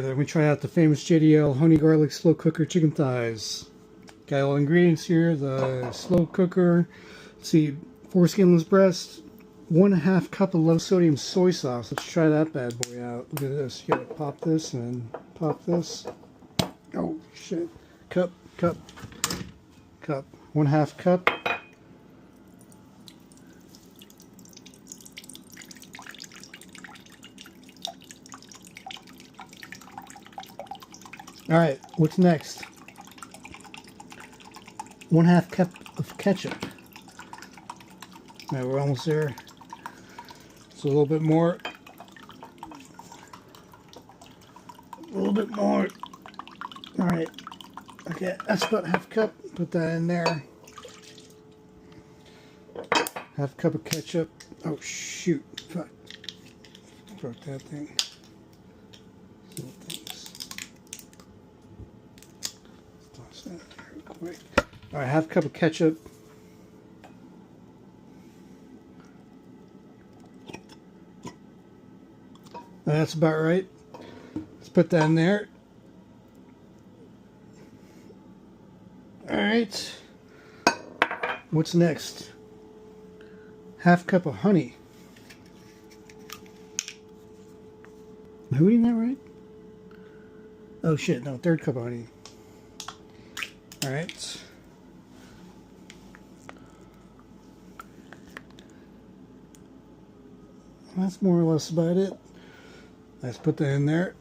then we try out the famous JDL honey garlic slow cooker chicken thighs. Got all the ingredients here. The slow cooker. Let's see, 4 skinless breasts, 1/2 cup of low sodium soy sauce. Let's try that bad boy out. Look at this. You gotta pop this and then pop this. Oh shit. Cup. 1/2 cup. Alright, what's next? 1/2 cup of ketchup. Alright, we're almost there. So a little bit more. A little bit more. Alright. Okay, that's about 1/2 cup. Put that in there. 1/2 cup of ketchup. Oh shoot. Fuck. Broke that thing. Little things. Toss that real quick. Alright, 1/2 cup of ketchup. That's about right. Let's put that in there. Alright. What's next? 1/2 cup of honey. Am I reading that right? Oh shit, no, 1/3 cup of honey. Alright. That's more or less about it. Let's put that in there.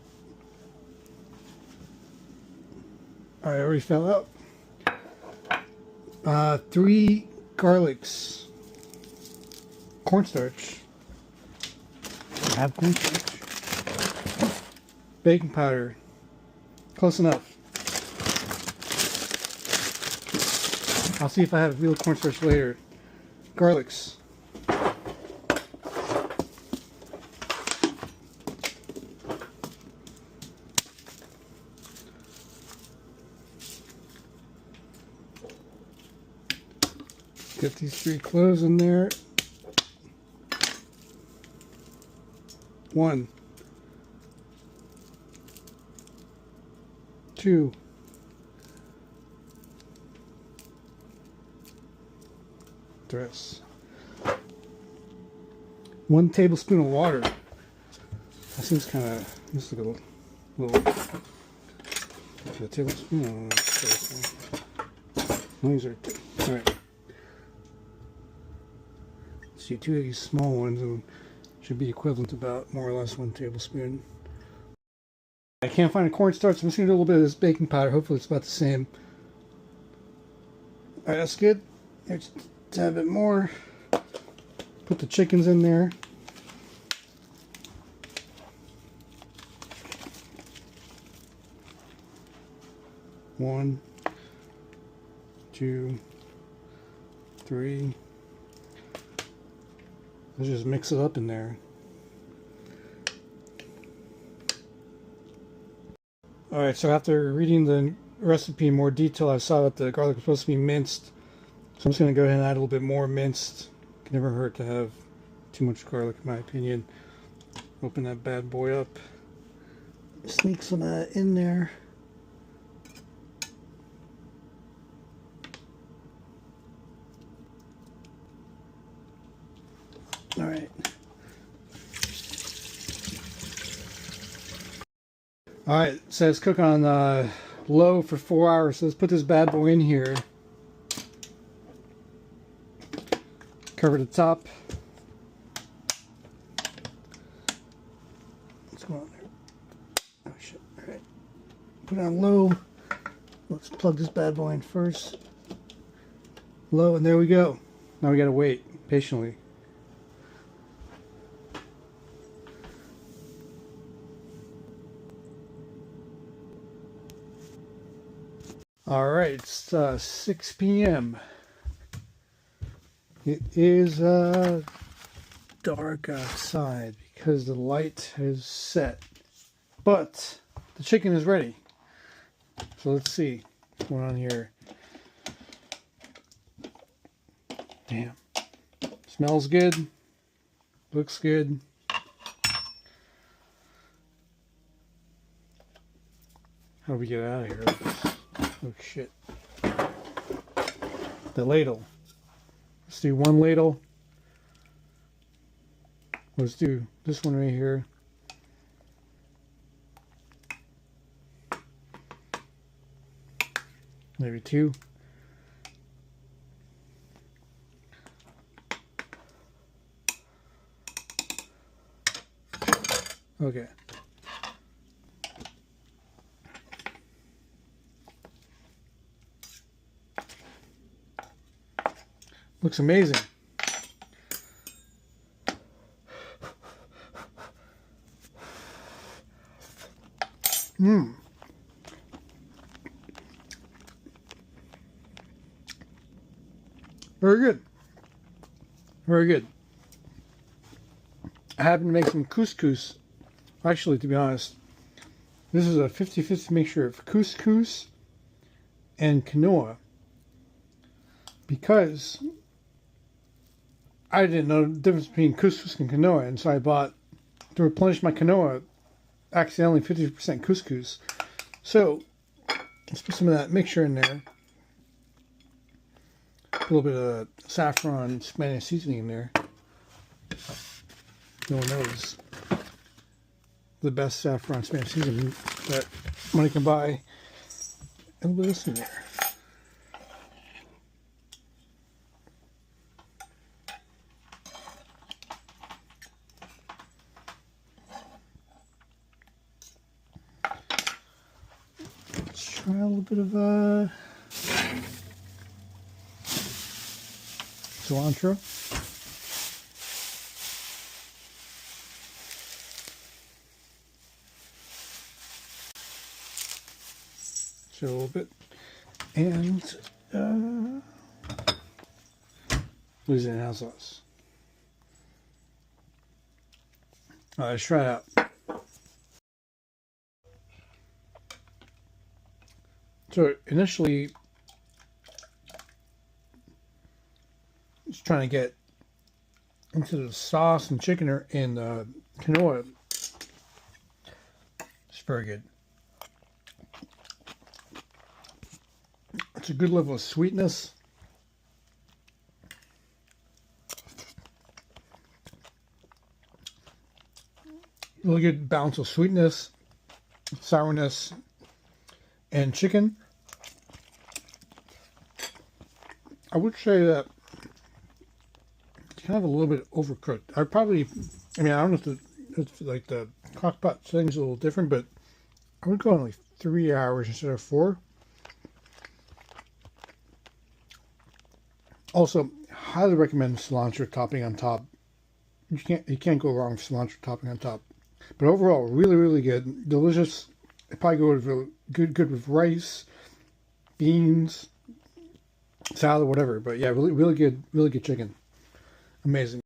Alright, already fell out. 3 garlics. Cornstarch. I have cornstarch. Baking powder. Close enough. I'll see if I have real cornstarch later. Garlics. Get these 3 cloves in there. 1, 2, 3. 1 tablespoon of water. That seems kind of, just like a little a tablespoon. These are all right. See, 2 of these small ones should be equivalent to about more or less 1 tablespoon. I can't find a cornstarch, so I'm just going to do a little bit of this baking powder. Hopefully it's about the same. Alright, that's good. Here's a tad bit more. Put the chickens in there. One, 2, 3. Let's just mix it up in there. Alright, so after reading the recipe in more detail, I saw that the garlic was supposed to be minced. So I'm just going to go ahead and add a little bit more minced. It can never hurt to have too much garlic, in my opinion. Open that bad boy up. Sneak some of that in there. Alright. Alright, it says cook on low for 4 hours. So let's put this bad boy in here. Cover the top. What's going on there? Oh shit. Alright. Put it on low. Let's plug this bad boy in first. Low, and there we go. Now we gotta wait patiently. Alright, it's 6 p.m. It is dark outside because the light has set. But the chicken is ready. So let's see what's going on here. Damn. Smells good. Looks good. How do we get out of here? Oh shit. The ladle. Let's do one ladle. Let's do this one right here. Maybe two. Okay. Looks amazing. Mmm. Very good. Very good. I happen to make some couscous. Actually, to be honest, this is a 50-50 mixture of couscous and quinoa. Because I didn't know the difference between couscous and quinoa, and so I bought, to replenish my quinoa, accidentally 50% couscous. So let's put some of that mixture in there. A little bit of saffron Spanish seasoning in there. No one knows the best saffron Spanish seasoning that money can buy. A little bit of this in there. Let's try a little bit of cilantro. So a little bit. And Louisiana sauce. All right, let's try it out. So initially, just trying to get into the sauce and chicken and quinoa. It's very good. It's a good level of sweetness. Really good balance of sweetness, sourness, and chicken. I would say that it's kind of a little bit overcooked. I mean, I don't know if like the crock-pot thing's a little different, but I would go on like 3 hours instead of 4. Also, highly recommend cilantro topping on top. You can't go wrong with cilantro topping on top. But overall, really, really good, delicious. It probably go with good with rice, beans, salad, whatever. But yeah, really good chicken. Amazing.